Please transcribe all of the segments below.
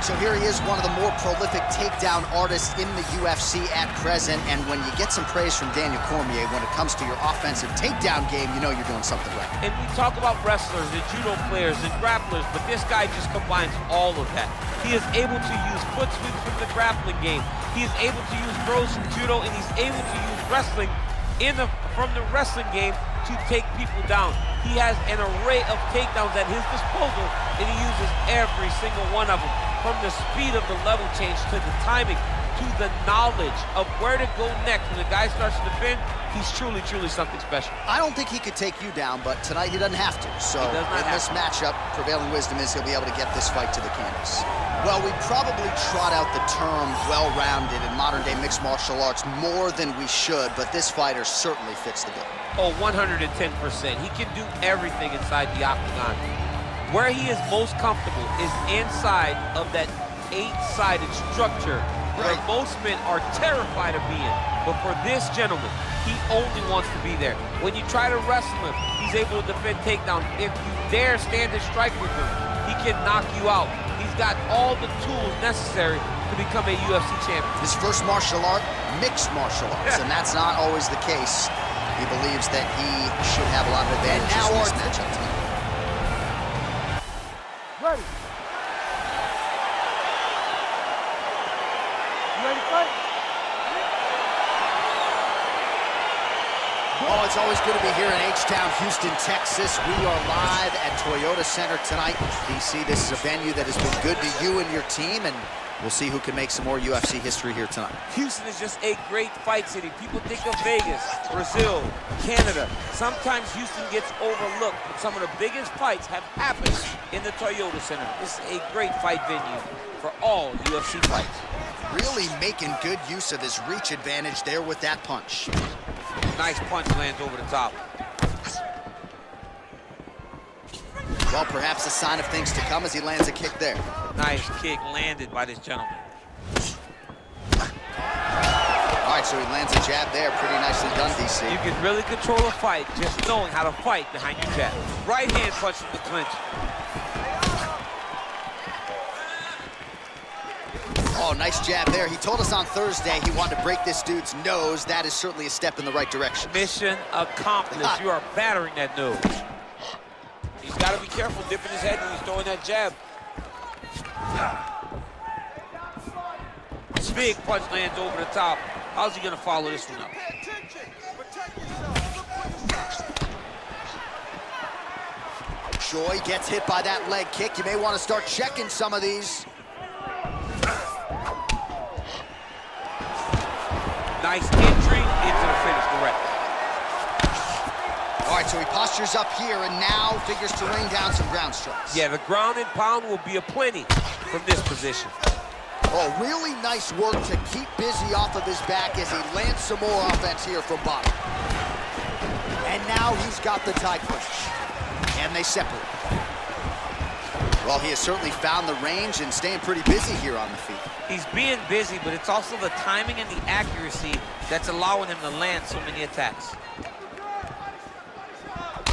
So here he is, one of the more prolific takedown artists in the UFC at present. And when you get some praise from Daniel Cormier when it comes to your offensive takedown game, you know you're doing something right. And we talk about wrestlers and judo players and grapplers, but this guy just combines all of that. He is able to use foot sweeps from the grappling game. He is able to use throws from judo, and he's able to use wrestling from the wrestling game to take people down. He has an array of takedowns at his disposal, and he uses every single one of them. From the speed of the level change to the timing to the knowledge of where to go next. When the guy starts to defend, he's truly, truly something special. I don't think he could take you down, but tonight he doesn't have to. So in this matchup, prevailing wisdom is he'll be able to get this fight to the canvas. Well, we probably trot out the term well-rounded in modern-day mixed martial arts more than we should, but this fighter certainly fits the bill. Oh, 110%. He can do everything inside the octagon. Where he is most comfortable is inside of that 8-sided structure where most men are terrified of being. But for this gentleman, he only wants to be there. When you try to wrestle him, he's able to defend takedown. If you dare stand and strike with him, he can knock you out. He's got all the tools necessary to become a UFC champion. His first martial art, mixed martial arts, and that's not always the case. He believes that he should have a lot of advantages in this matchup tonight. Ready. You ready to fight? Oh, it's always good to be here in H-Town, Houston, Texas. We are live at Toyota Center tonight. DC, this is a venue that has been good to you and your team, and we'll see who can make some more UFC history here tonight. Houston is just a great fight city. People think of Vegas, Brazil, Canada. Sometimes Houston gets overlooked, but some of the biggest fights have happened in the Toyota Center. This is a great fight venue for all UFC fights. Really making good use of his reach advantage there with that punch. Nice punch lands over the top. Well, perhaps a sign of things to come as he lands a kick there. Nice kick landed by this gentleman. All right, so he lands a jab there. Pretty nicely done, DC. You can really control a fight just knowing how to fight behind your jab. Right hand punch from the clinch. Oh, nice jab there. He told us on Thursday he wanted to break this dude's nose. That is certainly a step in the right direction. Mission accomplished. You are battering that nose. He's got to be careful dipping his head when he's throwing that jab. Big punch lands over the top. How's he going to follow this one up? Choi gets hit by that leg kick. You may want to start checking some of these. Nice entry into the finish, correct. All right, so he postures up here and now figures to rain down some ground strikes. Yeah, the ground and pound will be aplenty from this position. Oh, really nice work to keep busy off of his back as he lands some more offense here from bottom. And now he's got the tie clinch. And they separate. Well, he has certainly found the range and staying pretty busy here on the feet. He's being busy, but it's also the timing and the accuracy that's allowing him to land so many attacks.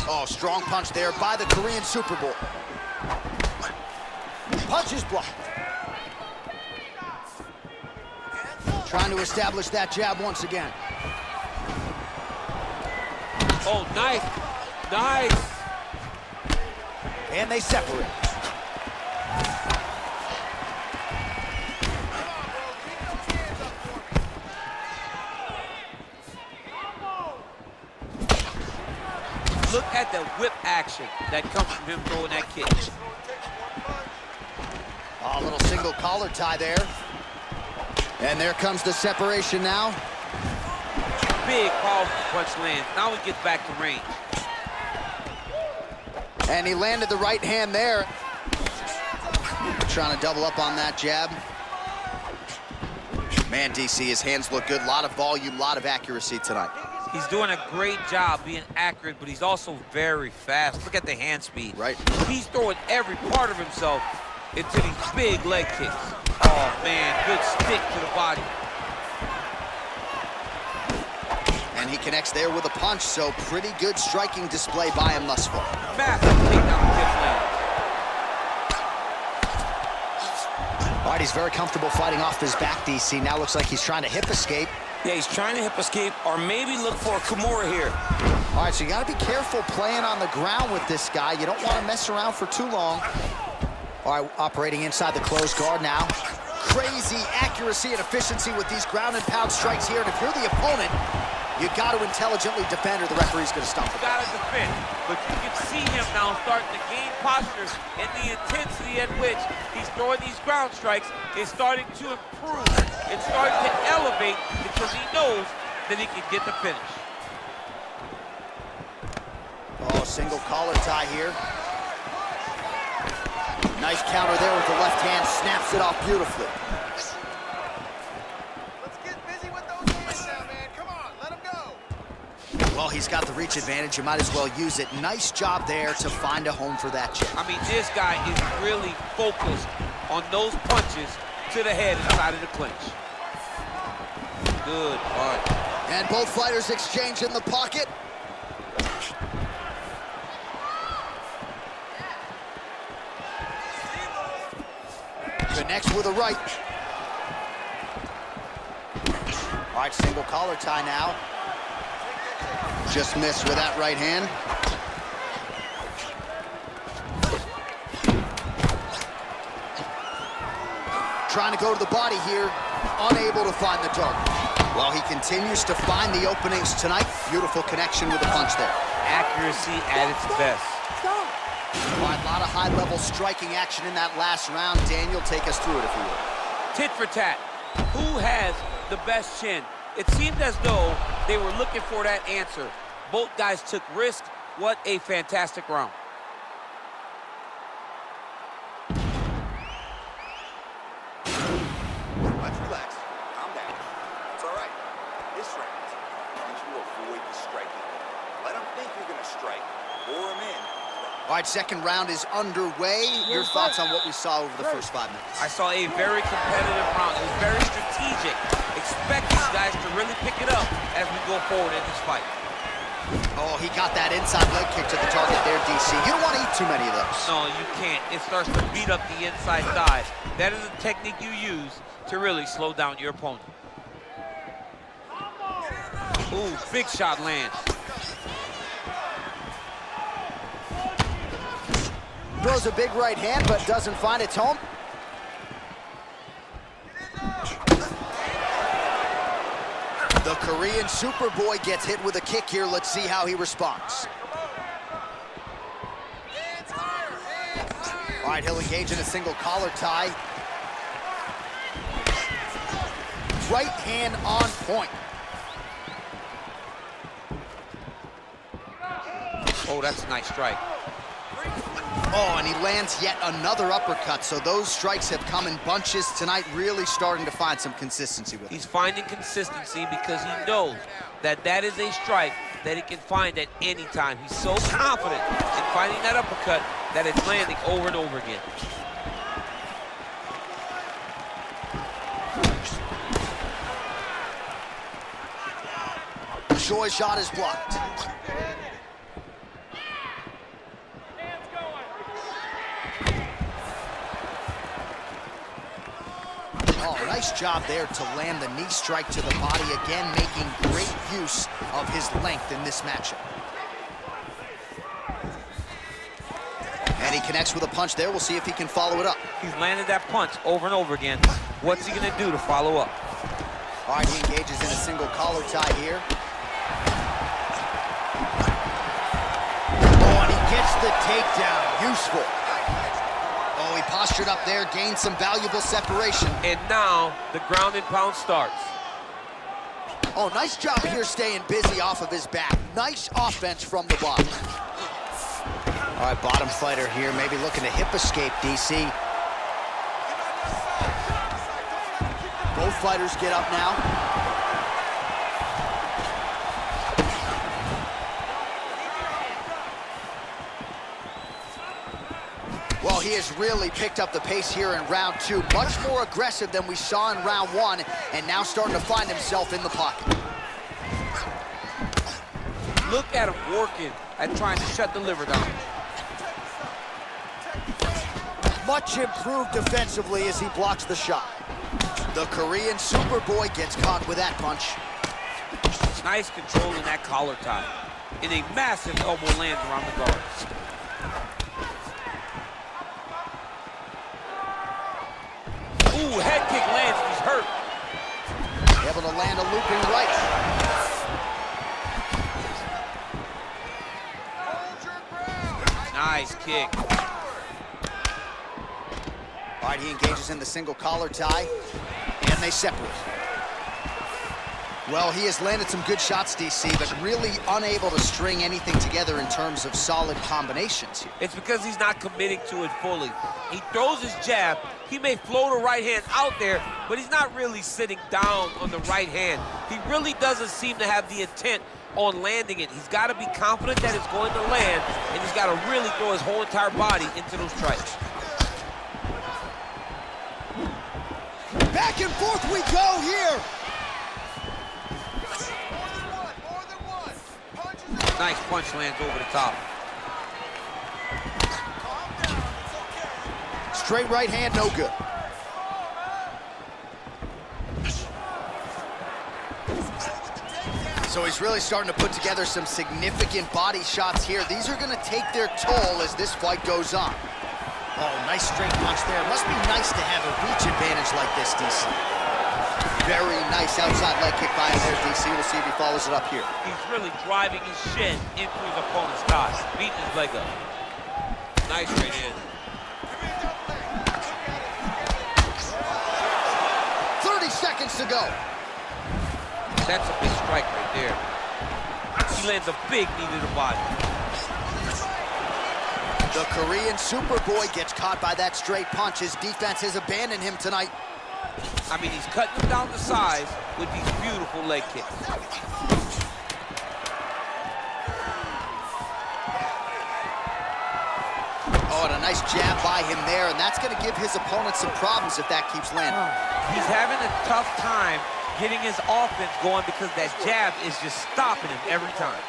Oh, strong punch there by the Korean Super Bowl. Punch is blocked. Trying to establish that jab once again. Oh, nice. Nice. And they separate. Look at the whip action that comes from him throwing that kick. Oh, a little single collar tie there. And there comes the separation now. Big, powerful punch lands. Now he gets back to range. And he landed the right hand there. Trying to double up on that jab. Man, DC, his hands look good. A lot of volume, a lot of accuracy tonight. He's doing a great job being accurate, but he's also very fast. Look at the hand speed. Right. He's throwing every part of himself into these big leg kicks. Oh, man, good stick to the body. And he connects there with a punch, so pretty good striking display by him thus far. Massive takedown kick land. All right, he's very comfortable fighting off his back, DC. Now looks like he's trying to hip escape. Yeah, he's trying to hip escape or maybe look for a Kimura here. All right, so you got to be careful playing on the ground with this guy. You don't want to mess around for too long. All right, operating inside the closed guard now. Crazy accuracy and efficiency with these ground and pound strikes here. And if you're the opponent, you got to intelligently defend or the referee's going to stop it. You got to defend, but you can see him now starting to gain posture, and the intensity at which he's throwing these ground strikes is starting to improve. It's starting to elevate because he knows that he can get the finish. Oh, single collar tie here. Nice counter there with the left hand, snaps it off beautifully. Well, he's got the reach advantage. You might as well use it. Nice job there to find a home for that chip. I mean, this guy is really focused on those punches to the head inside of the clinch. Good punch. And both fighters exchange in the pocket. Connects with a right. All right, single collar tie now. Just missed with that right hand. Trying to go to the body here, unable to find the target. Well, he continues to find the openings tonight. Beautiful connection with the punch there. Accuracy at its best. All right, a lot of high-level striking action in that last round. Daniel, take us through it if you will. Tit for tat. Who has the best chin? It seemed as though they were looking for that answer. Both guys took risks. What a fantastic round. Let's relax. Calm down. It's all right. This round, I need you to avoid the striking. Let them think you're going to strike. Bore them in. All right, second round is underway. Your thoughts on what we saw over the first 5 minutes? I saw a very competitive round. It was very strategic. Expect these guys to really pick it up as we go forward in this fight. Oh, he got that inside leg kick to the target there, DC. You don't want to eat too many of those. No, you can't. It starts to beat up the inside thigh. That is a technique you use to really slow down your opponent. Ooh, big shot lands. Throws a big right hand, but doesn't find its home. The Korean Superboy gets hit with a kick here. Let's see how he responds. All right, he'll engage in a single collar tie. Right hand on point. Oh, that's a nice strike. Oh, and he lands yet another uppercut. So those strikes have come in bunches tonight, really starting to find some consistency with it. He's finding consistency because he knows that that is a strike that he can find at any time. He's so confident in finding that uppercut that it's landing over and over again. Choi shot is blocked. Oh, nice job there to land the knee strike to the body again, making great use of his length in this matchup. And he connects with a punch there. We'll see if he can follow it up. He's landed that punch over and over again. What's he gonna do to follow up? All right, he engages in a single collar tie here. Oh, and he gets the takedown. Useful. Oh, he postured up there, gained some valuable separation. And now the ground and pound starts. Oh, nice job here staying busy off of his back. Nice offense from the bottom. All right, bottom fighter here, maybe looking to hip escape, DC. Both fighters get up now. Well, he has really picked up the pace here in round two. Much more aggressive than we saw in round one, and now starting to find himself in the pocket. Look at him working at trying to shut the liver down. Much improved defensively as he blocks the shot. The Korean Superboy gets caught with that punch. Nice control in that collar tie. And a massive elbow lands around the guards. Ooh, head kick lands, he's hurt. Able to land a looping right. Nice kick. All right, he engages in the single collar tie, and they separate. Well, he has landed some good shots, DC, but really unable to string anything together in terms of solid combinations here. It's because he's not committing to it fully. He throws his jab. He may float a right hand out there, but he's not really sitting down on the right hand. He really doesn't seem to have the intent on landing it. He's got to be confident that it's going to land, and he's got to really throw his whole entire body into those strikes. Back and forth we go here. Nice punch lands over the top. Straight right hand, no good. So he's really starting to put together some significant body shots here. These are going to take their toll as this fight goes on. Oh, nice straight punch there. Must be nice to have a reach advantage like this, DC. Very nice outside leg kick by him there, DC. We'll see if he follows it up here. He's really driving his shin into his opponent's thighs, beating his leg up. Nice straight in. 30 seconds to go. That's a big strike right there. He lands a big knee to the body. The Korean Superboy gets caught by that straight punch. His defense has abandoned him tonight. I mean, he's cutting him down to size with these beautiful leg kicks. Oh, and a nice jab by him there, and that's going to give his opponent some problems if that keeps landing. He's having a tough time getting his offense going because that jab is just stopping him every time.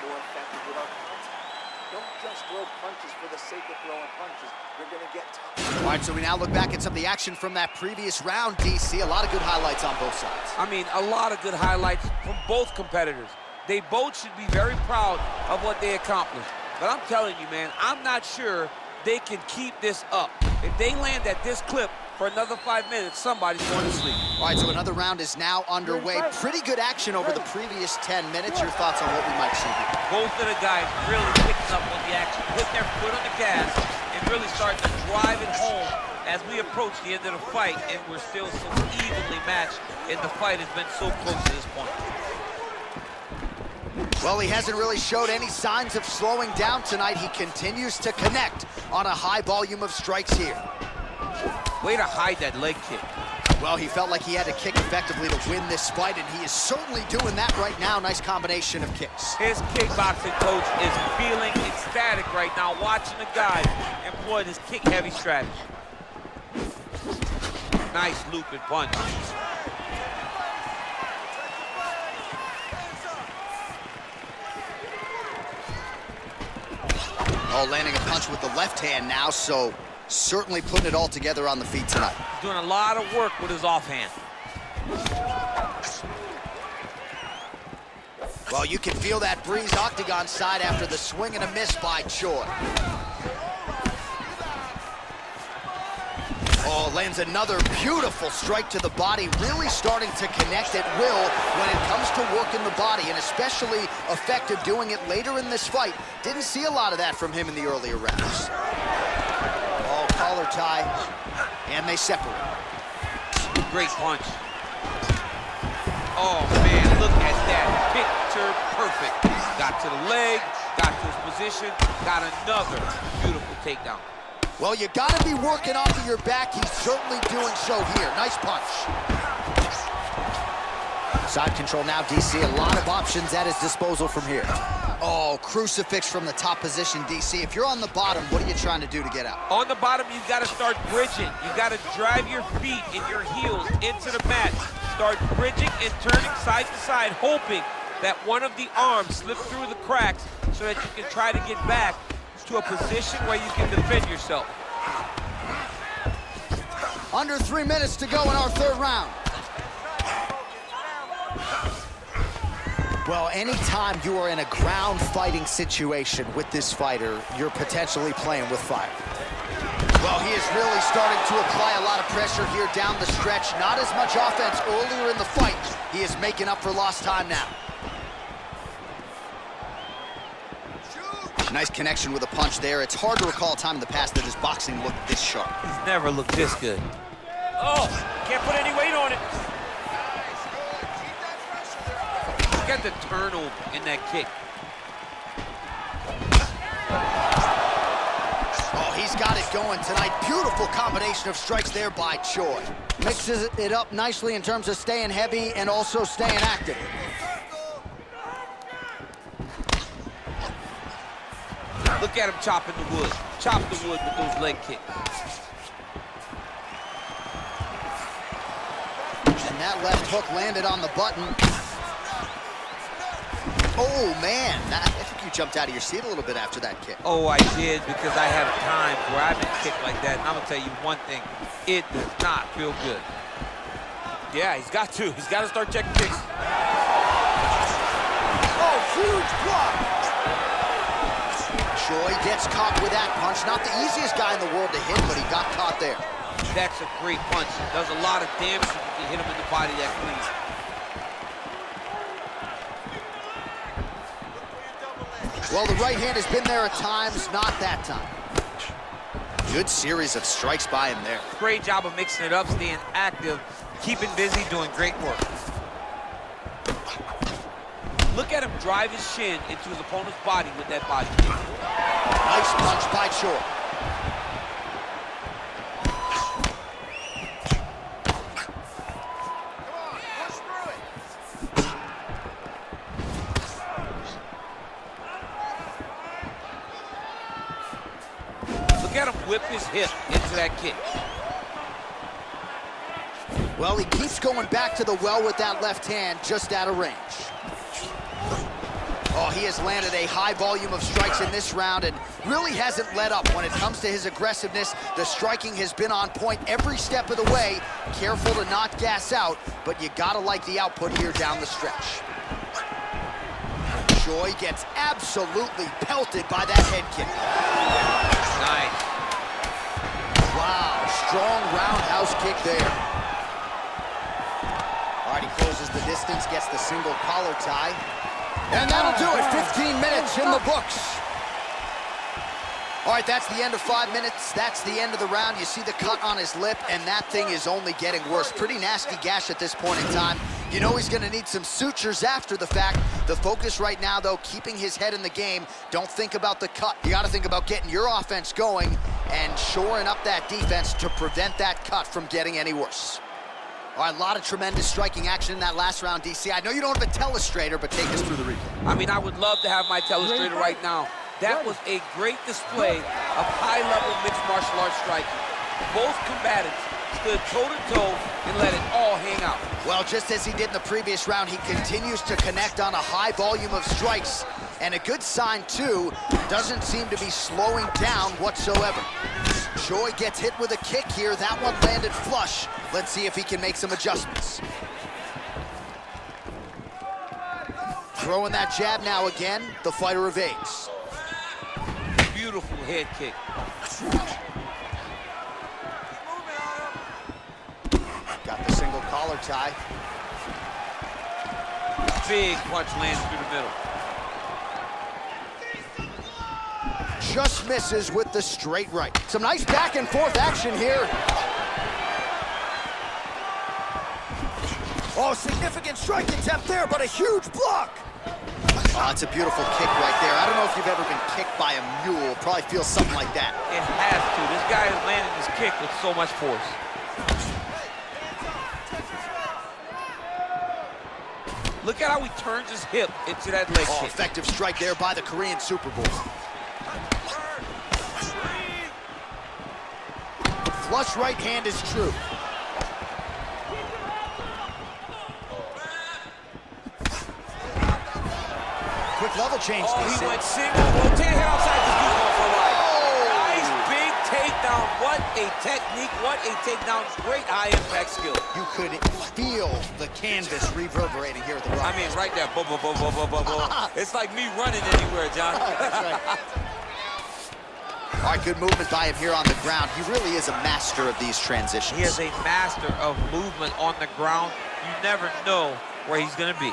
More effective with our contact. Don't just throw punches for the sake of throwing punches. You're going to get tough. All right, so we now look back at some of the action from that previous round, DC. A lot of good highlights on both sides. I mean, a lot of good highlights from both competitors. They both should be very proud of what they accomplished. But I'm telling you, man, I'm not sure they can keep this up. If they land at this clip for another 5 minutes, somebody's going to sleep. All right, so another round is now underway. Pretty good action over the previous 10 minutes. Your thoughts on what we might see here? Both of the guys really picking up on the action, putting their foot on the gas, and really starting to drive it home as we approach the end of the fight, and we're still so evenly matched, and the fight has been so close to this point. Well, he hasn't really showed any signs of slowing down tonight. He continues to connect on a high volume of strikes here. Way to hide that leg kick. Well, he felt like he had to kick effectively to win this fight, and he is certainly doing that right now. Nice combination of kicks. His kickboxing coach is feeling ecstatic right now, watching the guy employ this kick-heavy strategy. Nice looping punch. Oh, landing a punch with the left hand now, so certainly putting it all together on the feet tonight. He's doing a lot of work with his offhand. Well, you can feel that breeze octagon side after the swing and a miss by Choi. Oh, lands another beautiful strike to the body, really starting to connect at will when it comes to working the body, and especially effective doing it later in this fight. Didn't see a lot of that from him in the earlier rounds. Oh, collar tie, and they separate. Great punch. Oh, man, look at that. Picture perfect. Got to the leg, got to his position, got another beautiful takedown. Well, you got to be working off of your back. He's certainly doing so here. Nice punch. Side control now, DC. A lot of options at his disposal from here. Oh, crucifix from the top position, DC. If you're on the bottom, what are you trying to do to get out? On the bottom, you've got to start bridging. You've got to drive your feet and your heels into the mat. Start bridging and turning side to side, hoping that one of the arms slips through the cracks so that you can try to get back to a position where you can defend yourself. Under 3 minutes to go in our third round. Well, anytime you are in a ground fighting situation with this fighter, you're potentially playing with fire. Well, he is really starting to apply a lot of pressure here down the stretch. Not as much offense earlier in the fight. He is making up for lost time now. Nice connection with a punch there. It's hard to recall a time in the past that his boxing looked this sharp. He's never looked this good. Oh, can't put any weight on it. Look at the turnover in that kick. Oh, he's got it going tonight. Beautiful combination of strikes there by Choi. Mixes it up nicely in terms of staying heavy and also staying active. Look at him chopping the wood. Chop the wood with those leg kicks. And that left hook landed on the button. Oh, man. I think you jumped out of your seat a little bit after that kick. Oh, I did, because I have times where I've been kicked like that. And I'm going to tell you one thing. It does not feel good. Yeah, he's got to. He's got to start checking kicks. Oh, huge block. Choi gets caught with that punch. Not the easiest guy in the world to hit, but he got caught there. That's a great punch. Does a lot of damage if you can hit him in the body that clean. Well, the right hand has been there at times, not that time. Good series of strikes by him there. Great job of mixing it up, staying active, keeping busy, doing great work. Look at him drive his shin into his opponent's body with that body kick. Nice punch by Choi. Look at him whip his hip into that kick. Well, he keeps going back to the well with that left hand, just out of range. Oh, he has landed a high volume of strikes in this round and really hasn't let up when it comes to his aggressiveness. The striking has been on point every step of the way. Careful to not gas out, but you gotta like the output here down the stretch. Choi gets absolutely pelted by that head kick. Nice. Wow, strong roundhouse kick there. All right, he closes the distance, gets the single collar tie. And that'll do it, 15 minutes in the books. All right, that's the end of 5 minutes. That's the end of the round. You see the cut on his lip, and that thing is only getting worse. Pretty nasty gash at this point in time. You know he's gonna need some sutures after the fact. The focus right now, though, keeping his head in the game. Don't think about the cut. You gotta think about getting your offense going and shoring up that defense to prevent that cut from getting any worse. All right, a lot of tremendous striking action in that last round, DC. I know you don't have a telestrator, but take us through the replay. I mean, I would love to have my telestrator right now. That was a great display of high-level mixed martial arts striking. Both combatants stood toe-to-toe and let it all hang out. Well, just as he did in the previous round, he continues to connect on a high volume of strikes. And a good sign, too, doesn't seem to be slowing down whatsoever. Choi gets hit with a kick here. That one landed flush. Let's see if he can make some adjustments. Throwing that jab now again. The fighter evades. Beautiful head kick. Got the single collar tie. Big punch lands through the middle. Just misses with the straight right. Some nice back and forth action here. Oh, significant strike attempt there, but a huge block. Oh, it's a beautiful kick right there. I don't know if you've ever been kicked by a mule. Probably feels something like that. It has to. This guy is landing his kick with so much force. Look at how he turns his hip into that leg kick. Effective strike there by the Korean Super Bowl. Flush right hand is true. Quick level change. Oh, he went single. Rotate head outside. This dude's going for a while. takedown. What a technique. What a takedown. Great high-impact skill. You could feel the canvas reverberating here at the rock. I mean, right there. Boom, boom, boom, boom, boom, boom, boom. It's like me running anywhere, John. That's right. All right, good movement by him here on the ground. He really is a master of these transitions. He is a master of movement on the ground. You never know where he's going to be.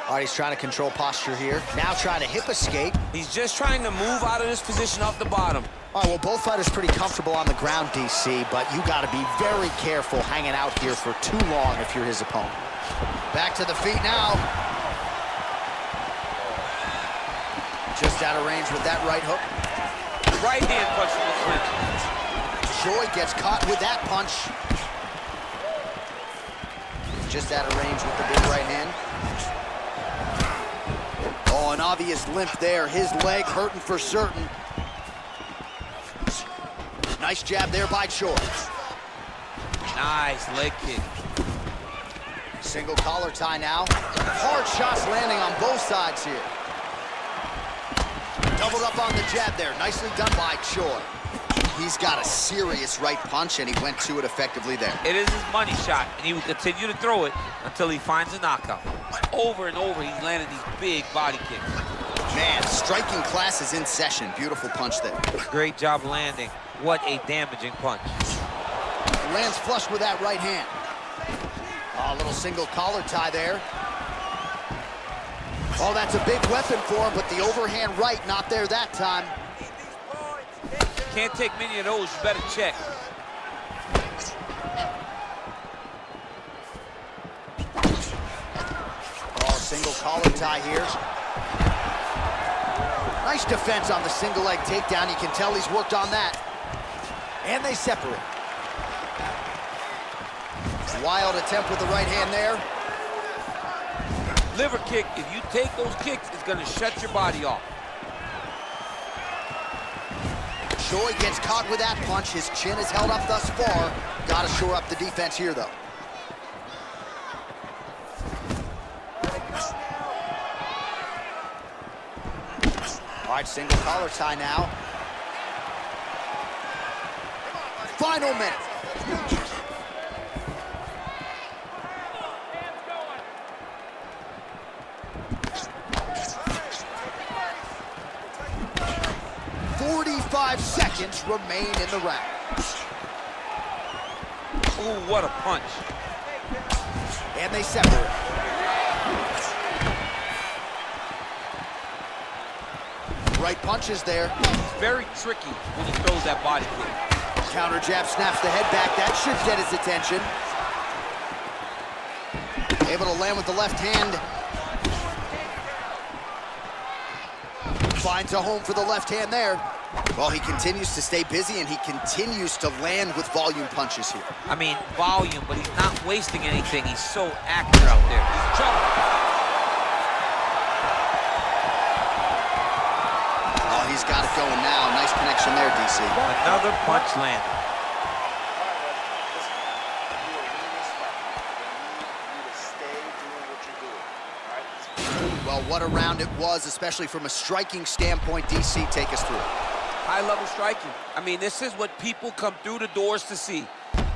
All right, he's trying to control posture here. Now trying to hip escape. He's just trying to move out of this position off the bottom. All right, well, both fighters pretty comfortable on the ground, DC, but you got to be very careful hanging out here for too long if you're his opponent. Back to the feet now. Just out of range with that right hook. Right hand punch from the clinch. Choi gets caught with that punch. Just out of range with the big right hand. Oh, an obvious limp there. His leg hurting for certain. Nice jab there by Choi. Nice leg kick. Single collar tie now. Hard shots landing on both sides here. Doubled up on the jab there. Nicely done by Choi. He's got a serious right punch, and he went to it effectively there. It is his money shot, and he will continue to throw it until he finds a knockout. Over and over, he's landed these big body kicks. Man, striking class is in session. Beautiful punch there. Great job landing. What a damaging punch. Lands flush with that right hand. Oh, a little single collar tie there. Oh, that's a big weapon for him, but the overhand right not there that time. Can't take many of those, you better check. Oh, single collar tie here. Nice defense on the single leg takedown. You can tell he's worked on that. And they separate. Wild attempt with the right hand there. Liver kick, if you take those kicks, it's gonna shut your body off. Choi gets caught with that punch. His chin is held up thus far. Gotta shore up the defense here, though. All right, single collar tie now. Final minute. .45 seconds remain in the round. Ooh, what a punch. And they separate. Right punches there. It's very tricky when he throws that body kick. Counter jab snaps the head back. That should get his attention. Able to land with the left hand. Finds a home for the left hand there. Well, he continues to stay busy, and he continues to land with volume punches here. I mean, volume, but he's not wasting anything. He's so accurate out there. He's in trouble. Oh, he's got it going now. Nice connection there, DC. Another punch landed. Well, what a round it was, especially from a striking standpoint. DC, take us through it. High-level striking. I mean, this is what people come through the doors to see.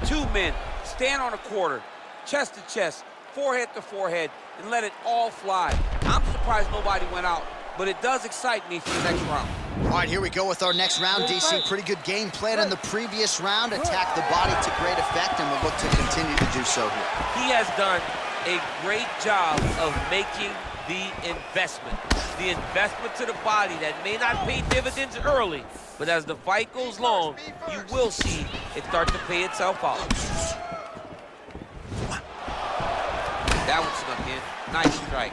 Two men stand on a quarter, chest to chest, forehead to forehead, and let it all fly. I'm surprised nobody went out, but it does excite me for the next round. All right, here we go with our next round, DC. Pretty good game plan in the previous round. Attacked the body to great effect, and we'll look to continue to do so here. He has done a great job of making the investment to the body that may not pay dividends early, but as the fight goes long, you will see it start to pay itself out. That one snuck in. Nice strike.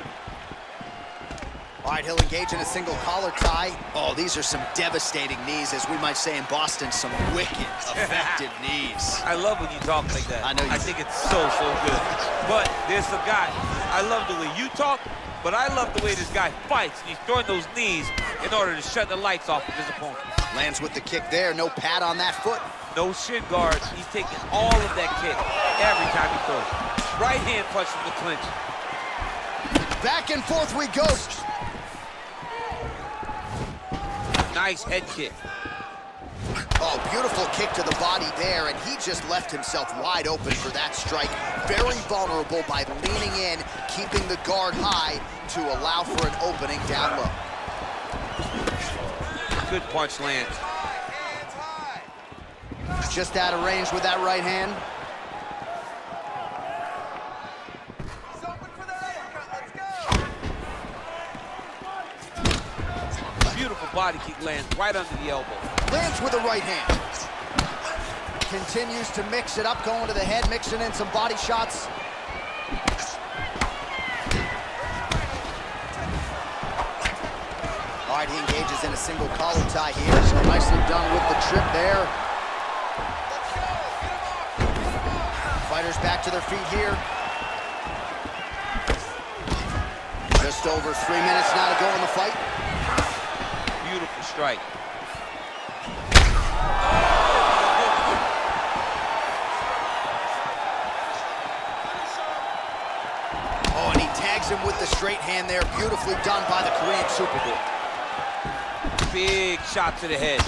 All right, he'll engage in a single collar tie. Oh, these are some devastating knees, as we might say in Boston, some wicked, effective knees. I love when you talk like that. I know you I think it's so good. But there's a guy, I love the way you talk, but I love the way this guy fights. And he's throwing those knees in order to shut the lights off of his opponent. Lands with the kick there, no pad on that foot. No shin guards. He's taking all of that kick every time he throws. Right hand punch from the clinch. Back and forth we go. Nice head kick. Oh, Oh, beautiful kick to the body there, and he just left himself wide open for that strike. Very vulnerable by leaning in, keeping the guard high to allow for an opening down low. Good punch lands. Just out of range with that right hand. Beautiful body kick lands right under the elbow. Lands with the right hand. Continues to mix it up, going to the head, mixing in some body shots. All right, he engages in a single collar tie here. So nicely done with the trip there. Fighters back to their feet here. Just over 3 minutes now to go in the fight. Beautiful strike. Oh, and he tags him with the straight hand there. Beautifully done by the Korean Super Bowl. Big shot to the head.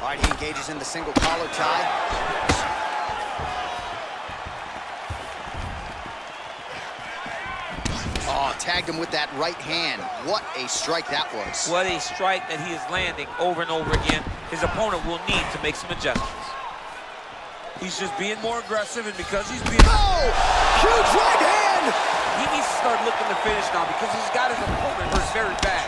All right, he engages in the single collar tie. Oh, tagged him with that right hand. What a strike that was. What a strike that he is landing over and over again. His opponent will need to make some adjustments. He's just being more aggressive, and because he's being... Oh! Huge right hand! He needs to start looking to finish now because he's got his opponent hurt very bad.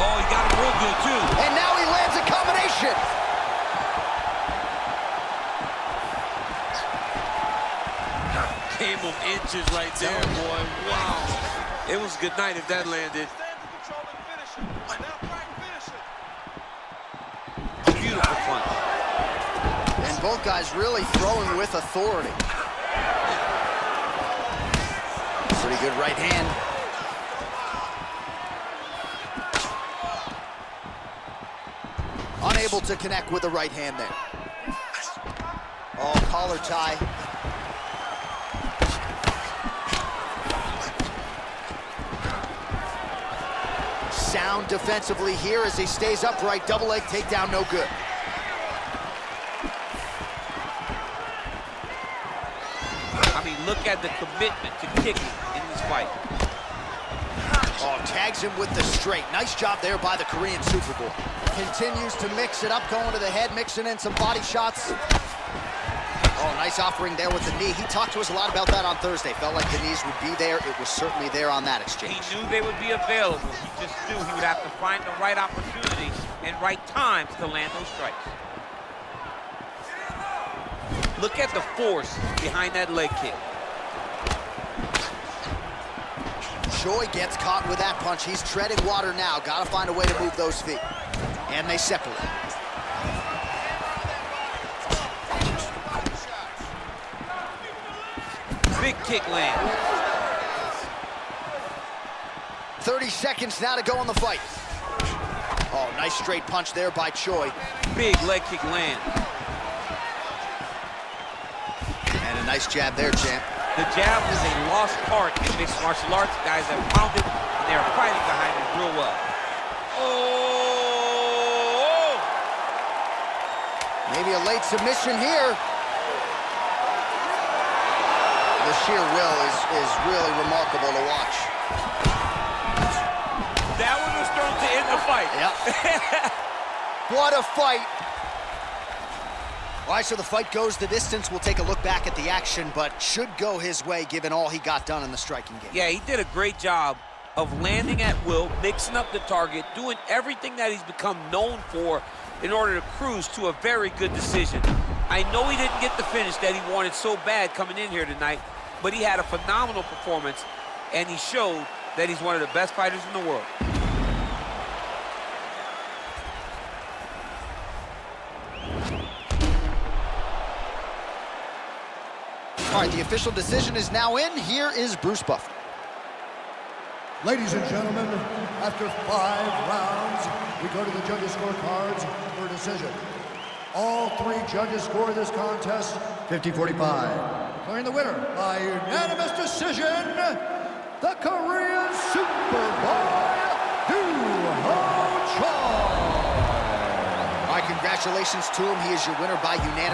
Oh, he got him real good, too. And now he lands a combination. Game of inches right there, boy. Wow. It was good night if that landed. Beautiful punch. And both guys really throwing with authority. Pretty good right hand. Unable to connect with the right hand there. Oh, collar tie. Sound defensively here as he stays upright. Double leg takedown, no good. I mean, look at the commitment to kicking in this fight. Oh, tags him with the straight. Nice job there by the Korean Super Bowl. Continues to mix it up, going to the head, mixing in some body shots. Oh, nice offering there with the knee. He talked to us a lot about that on Thursday. Felt like the knees would be there. It was certainly there on that exchange. He knew they would be available. He just knew he would have to find the right opportunities and right times to land those strikes. Look at the force behind that leg kick. Choi gets caught with that punch. He's treading water now. Got to find a way to move those feet. And they separate. Big kick land. 30 seconds now to go in the fight. Oh, nice straight punch there by Choi. Big leg kick land. And a nice jab there, champ. The jab is a lost art in mixed martial arts. Guys have found it, and they are fighting behind it real well. Oh! Maybe a late submission here. The sheer will is really remarkable to watch. That one was thrown to end the fight. Yep. What a fight. All right, so the fight goes the distance. We'll take a look back at the action, but should go his way given all he got done in the striking game. Yeah, he did a great job of landing at will, mixing up the target, doing everything that he's become known for in order to cruise to a very good decision. I know he didn't get the finish that he wanted so bad coming in here tonight, but he had a phenomenal performance, and he showed that he's one of the best fighters in the world. All right, the official decision is now in. Here is Bruce Buffer. Ladies and gentlemen, after 5 rounds, we go to the judges' scorecards for a decision. All 3 judges score this contest 50-45. Declaring the winner by unanimous decision, the Korean Super Congratulations to him. He is your winner by unanimous.